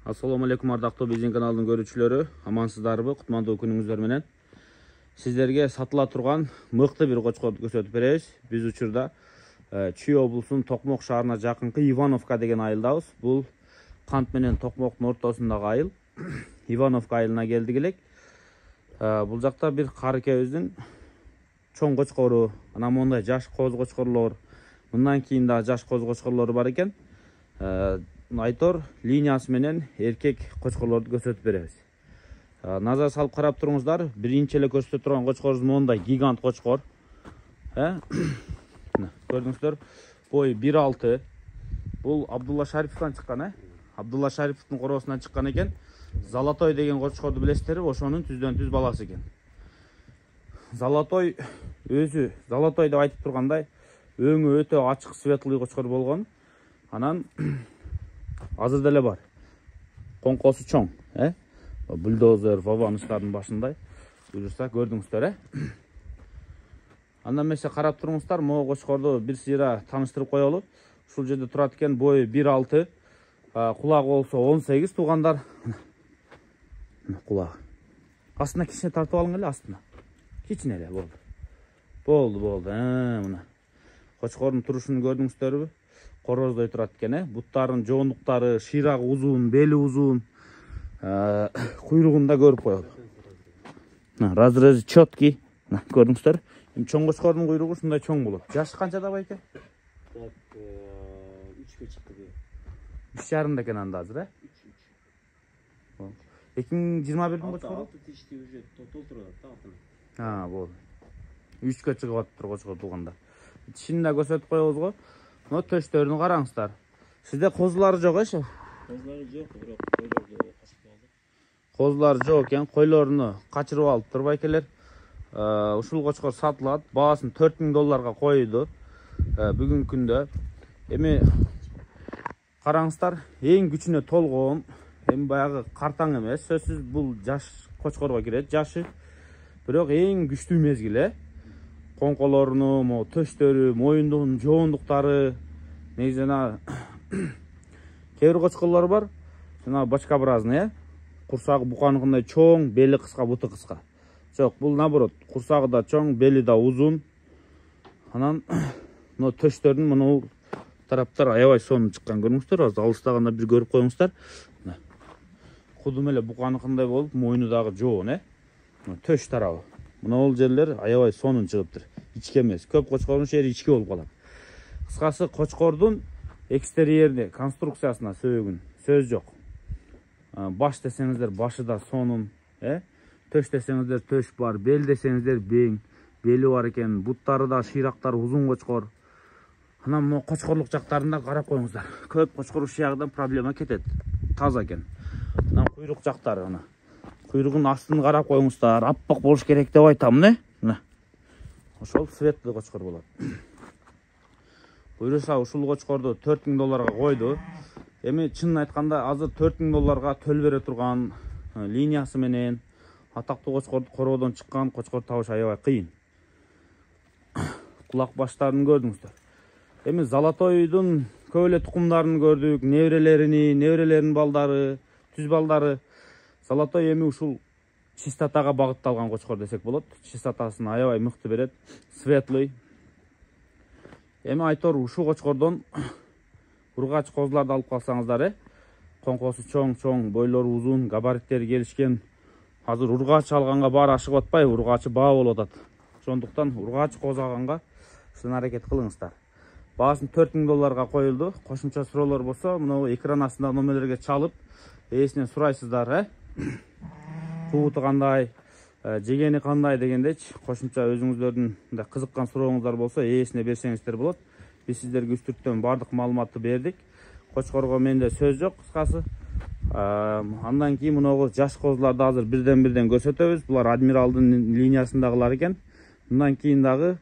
Assalamu alaikum ардактуу биздин каналдын көрүүчүлөрү, амансыздарбы? Кутмандуу күнүңүздөр менен. Сиздерге сатыла турган мыкты бир кочкорду көрсөтүп беребиз. Биз учурда Чүй облусунун Токмок шаарына жакынкы Ивановка деген айылдабыз. Бул Кант менен Токмоктун ортосундагы айыл. Ивановка айылына келдик элек. Бул жакта бир карыкебиздин чоң кочкору, анан мондай жаш коз кочкорлор, мындан кийин дагы жаш коз кочкорлору бар экен. Айтор линиясы менен эркек кочкорлорду көрсөтүп беребиз. Назар салып карап туруңуздар. Биринчи эле көрсөтүп турган кочкорубуз мондай гигант кочкор. Көрдүңүздөр, бою 1.6. Бул Абдулла Шариповдон чыккан, Абдулла Шариповдун короосунан чыккан экен. Золотой деген кочкорду билесиздерби? Ошонун түздөн түз баласы экен. Золотой өзү, Золотой деп айтып тургандай, өңү өтө ачык, светлый кочкор болгон. Анан азыр деле бар. Коңкосу чоң, бульдозер, вованыштардын башындай. Буюрса көрдүңүздөр, Андан эмесе карап туруңуздар, могу кочкорду бир сыйра тааныштырып коелу. Ушул жерде турат экен, бою 1.6, кулагы болсо 18 туугандар. Кулагы. Астына кичине тартып алың эле, астына. Кичине эле, болду. Болду. Мына. Кочкордун турушун көрдүңүздөрбү? Короздой турат экен, буттарынын жоондуктары, шыйрагы узун, бели узун, куйругун да көрүп коелу. Разрези четкий. Көрдүңүздөр? Чоң кочкордун куйругу ушундай чоң болот. Жашы канчада байке? 3 чыкты. 3,5 экен анда азыр, 2021-дин кочкору? 6 тишти уже толтурат да. Болду. 3кө чыгып атыптыр кочкор тууганда. Тишин да көрсөтүп коебуз го. Но төштөрүнү караңыздар. Сизде козулары жок, Козулары жок, бирок койлорду качырып алды. Козулары жок экен, койлорун качырып алыптыр байкелер. Ушул кочкор сатылат. Баасын $4000 коюду бүгүнкү күндө. Эми караңыздар, эң күчүнө толгон, эми баягы картаң эмес, сөзсүз бул жаш кочкорго кирет, жашы. Бирок эң күчтүү мезгил, Коңколоруну, төштөрү, моюндун жоондуктары, негизи кээ бир кочкорлор бар, жана бочкообразный, курсагы буканыкындай чоң, бели кыска, буту кыска. Жок, бул наоборот, курсагы да чоң, бели да узун. Анан төштөрүнүн мына тараптар аябай сонун чыккан, көрүңүздөр, азыр алыстаганда бир көрүп коюңуздар. Кудум эле буканыкындай болуп, моюну дагы жоон, төш тарабы. Мына ол жерлер аябай сонун чыгыптыр. Ичке эмес, көп кочкордун жери ичке болуп калат. Кыскасы, кочкордун экстерьерди, конструкциясына сөөгүн сөз жок. Баш десеңиздер, башы да сонун, төш десеңиздер, төш бар, бел десеңиздер, бең, бели бар экен, буттары да, шыйрактары узун кочкор. Анан могу кочкорлук жактарында карап коюңуздар. Көп кочкор ушул жагдан проблема кетет. Таза экен. Анан куйрук жактары, куйругун астын карап коюңуздар, аппак болуш керек деп айтам, Ошол светлый кочкор болот. Буюрса ушул кочкорду $4000 койду. Эми чынын айтканда азыр $4000 төл бере турган линиясы менен атактуу кочкорду короодон чыккан кочкор табыш аябай кыйын. Кулак баштарын көрдүңүздөр. Эми Золотойдун көп эле тукумдарын көрдүк, неберелеринин балдары, түз балдары. Золотой эми ушул чистотага багытталган кочкор десек болот. Чистотасын аябай мыкты берет, светлый. Эми айтор ушул кочкордон ургач козуларды алып калсаңыздар, коңкосу чоң, бойлору узун, габариттери келишкен. Азыр ургач алганга баары ашыгып атпай, ургачы баа болуп атат. Ошондуктан ургач коз алганга сын аракет кылыңыздар. Баасын $4000 коюлду. Кошумча суроолор болсо, мына экран астындагы номерлерге чалып, ээсинен сурайсыздар, Тууту кандай, жегени кандай дегендейчи, кошумча өзүңүздөрдүн кызыккан сурооңуздар болсо, ээсине берсеңиздер болот. Биз сиздерге үстүрттөн бардык маалыматты бердик. Кочкорго менде сөз жок, кыскасы. Андан кийин мына жаш козуларды азыр бирден көрсөтөбүз. Булар адмиралдын линиясындагылар экен. Мындан кийин дагы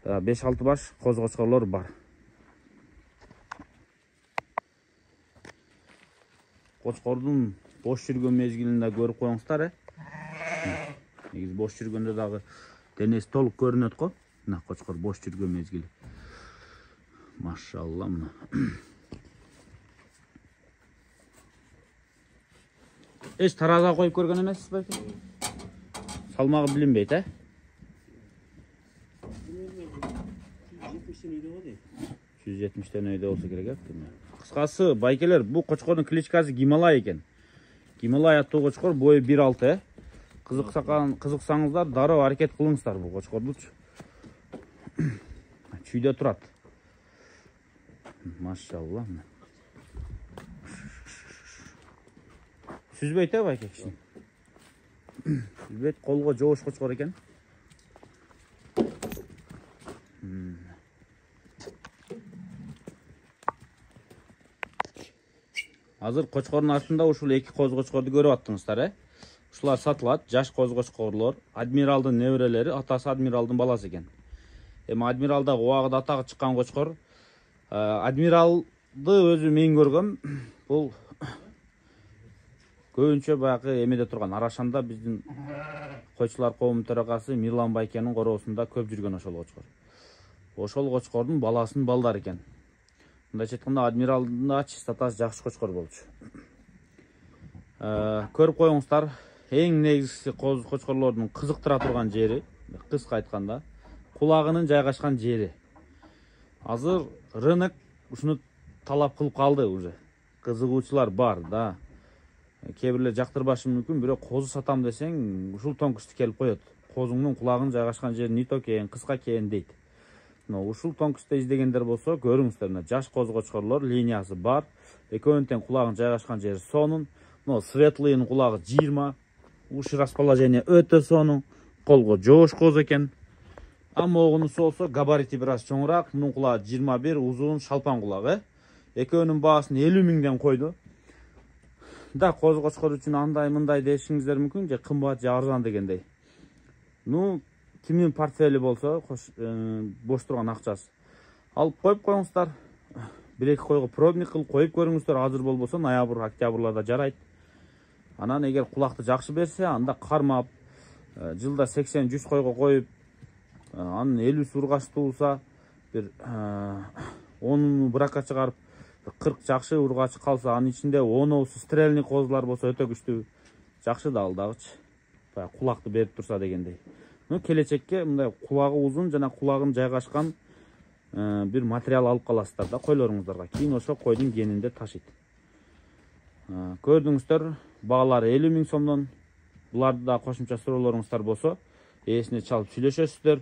5-6 баш коз кочкорлор бар. Кочкордун бош жүргөн мезгилинде көрүп коюңуздар, Негизи бош жүргөндө дагы денеси толук көрүнөт го. Мына кочкор бош жүргөн мезгили. Машалла мына. эч таразага коюп көргөн эмессиз байке? Салмагы билинбейт, 170 өйдө болсо керек. Кыскасы, байкелер, бул кочкордун кличкасы Гималай экен. Гималай аттуу кочкор, бою 1.6. Кызыксаңыздар, дароо аракет кылыңыздар бул кочкордучу. Чүйдө турат. Машалла. Сүзбейт байке киши. Сүзбейт, колго жоош кочкор экен. Азыр кочкордун артында ушул эки коз кочкорду көрүп аттыңыздар, Ушулар сатылат, жаш коз кочкорлор, адмиралдын неберелери, атасы адмиралдын баласы экен. Эми адмиралда убагыда атагы чыккан кочкор. Адмиралды өзү мен көргөм. Бул көбүнчө баягы эмеде турган, Арашанда биздин койчулар коомунун төрагасы Мирлан байкенин короосунда көп жүргөн ошол кочкор. Ошол кочкордун баласынын балдары экен. Мындайча айтканда адмиралдын да чистотасы жакшы кочкор болчу. Көрүп коюңуздар, эң негизгиси коз кочкорлордун кызыктыра турган жери, кыска айтканда, кулагынын жайгашкан жери. Азыр рынок ушуну талап кылып калды уже. Кызыгуучулар бар да. Кээ бирлер жактырбашы мүмкүн, бирок козу сатам десең, ушул тонкусту келип коет. Козуңдун кулагынын жайгашкан жери нито экен, кыска экен дейт. Ушул тонкусту издегендер болсо, көрүңүздөр, жаш коз кочкорлор линиясы бар. Экөөнүн тең кулагынын жайгашкан жери сонун. Светлыйын кулагы 20, уши расположение өтө сонун, колго жоош коз экен. Могунусу болсо габарити бир аз чоңураак, мунун кулагы 21, узун шалпан кулагы. Экөөнүн баасын 50 миңден койду. Да, коз кочкор үчүн андай мындай дешиңиздер мүмкүн, же кымбат же арзан дегендей. Кимдин портфели болсо, бош турган акчасы алып коюп коюңуздар. Бир-эки койго пробник кылып коюп көрүңүздөр, азыр болбосо ноябрь, октябрларда жарайт. Анан эгер кулакты жакшы берсе, анда кармап, жылда 80-100 койго коюп, анын 50 ургаш туулса, бир 10 брака чыгарып, 40 жакшы ургачы калса, анын ичинде 10 стрельный козулар болсо өтө күчтүү. Жакшы да ал дагычы. Кулакты берип турса дегендей. Келечекке мындай кулагы узун жана кулагын жайгашкан бир материал алып каласыздар да койлоруңуздарга. Кийин ошо койдун генинде ташыйт. Көрдүңүздөр, баалары 50 миң сомдон. Буларды да кошумча суроолоруңуздар болсо, ээсине чалып сүйлөшөсүздөр.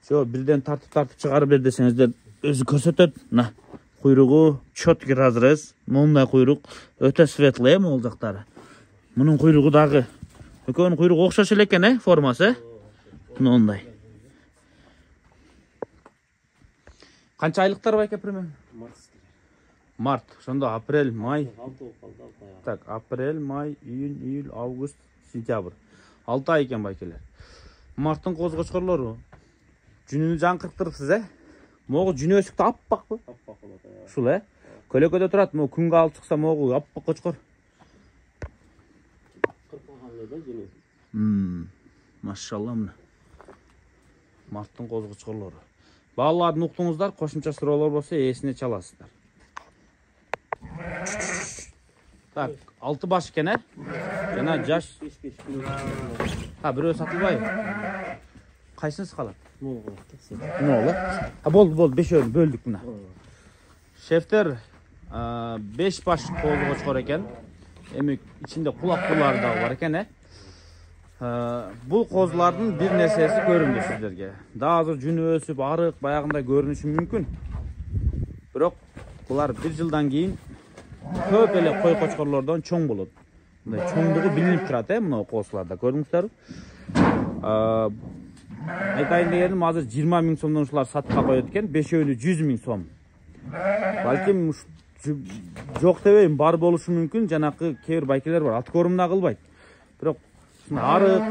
Жо бирден тартып чыгарып бер десеңиздер, өзү көрсөтөт. Куйругу четкий разрез, мондай куйрук, өтө светлый могул жактары. Мунун куйругу дагы экөөнүн куйругу окшош эле экен, формасы. Мондай. Канча айлыктар байке примерно? Март. Ошондо апрель, май. Так, апрель, май, июнь, июль, август, сентябрь. 6 ай экен байкелер. Марттын коз кочкорлору. Жүнүнү жаңкырттырыпсыз, Могу жүнү өсүктө аппакпы? Аппак болот. Ушул, Көлөкөдө турат, могу күнгө алып чыкса, могу аппак кочкор. Кыркагандай да жүнү. Машалла мына. Марттын коз кочкорлору. Бааларын уктуңуздар, кошумча суроолор болсо ээсине чаласыздар. Так, 6 баш экен, Жана жаш. Бирөө сатылбайбы? Кайсынысы калат? Могу. Болду, 5 бөлдүк мына. Шефтер 5 баш коз кочкор экен. Эми ичинде кулактуулары да бар экен, Бул козлардын бир нерсеси көрүндү сиздерге. Да азыр жүнү өсүп, арык, баягындай көрүнүшү мүмкүн. Бирок булар 1 жылдан кийин көп эле кой кочкорлордон чоң болот. Мындай чоңдугу билинип турат, мына козларда көрдүңүздөрбү? Айтайын дегеним, азыр 20 миң сомдон ушулар сатка коет экен, 5-өөнү 100 миң сом. Балким жок дебейм, бар болушу мүмкүн, жанакы кээ бир байкелер бар, аткорумда кылбайт. Бирок арык,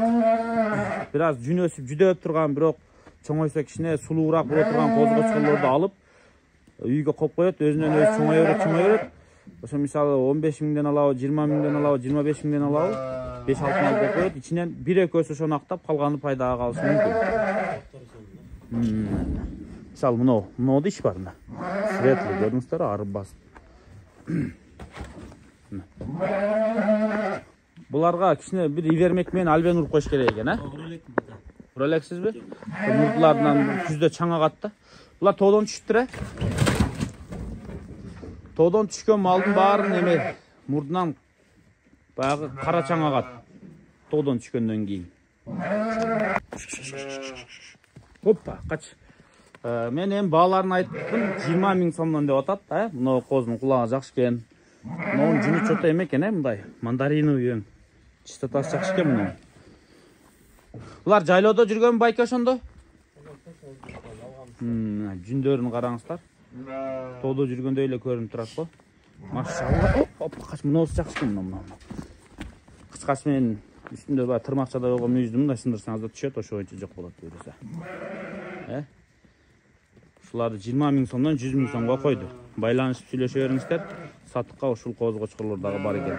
бир аз жүн өсүп жүдөп турган, бирок чоңойсо кичине сулуураак боло турган коз кочкорлорду алып үйгө коюп коет, өзүнөн өзү чоңоя. Ошо мисалы 15 миңден алабы, 20 миңден алабы, 25 миңден алабы, 5-6 миңден коет, ичинен 1-2 ошону актап, калганы пайдага калышы мүмкүн. Мисалы мынау иш бар, светлый, көрдүңүздөр, арып басып. Буларга кичине бир ибермек менен албен уруп коюш керек экен, Ура элекпин да. Ура элексизби? Мурдуларынан күздө чаң агат да. Булар тоодон түшүптүр, Тоодон түшкөн малдын баарын эме мурдунан баягы кара чаң агат. Тоодон түшкөндөн кийин. Оппа, кач. Мен эми бааларын айттым, 20 миң сомдон деп атат, Мына коздун кулагы жакшы экен. Мунун жүнү чото эме экен, мындай мандариновый өң. Чистотасы жакшы экен мунун. Булар жайлоодо жүргөн байке ошондо? Жүндөрүн караңыздар. Тоодо жүргөндөй эле көрүнүп турат го. Машалла. Оппа, кач мунусу жакшы экен мына. Кыскасы мен үстүндө баягы тырмакчадай болгон мүйүздү мындай сындырсаңыз да түшөт, ошо боюнча жок болот буюрса. Ушуларды 20 миң сомдон 100 миң сомго койду. Байланышып сүйлөшө бериңиздер. Сатыкка ушул коз кочкорлор дагы бар экен.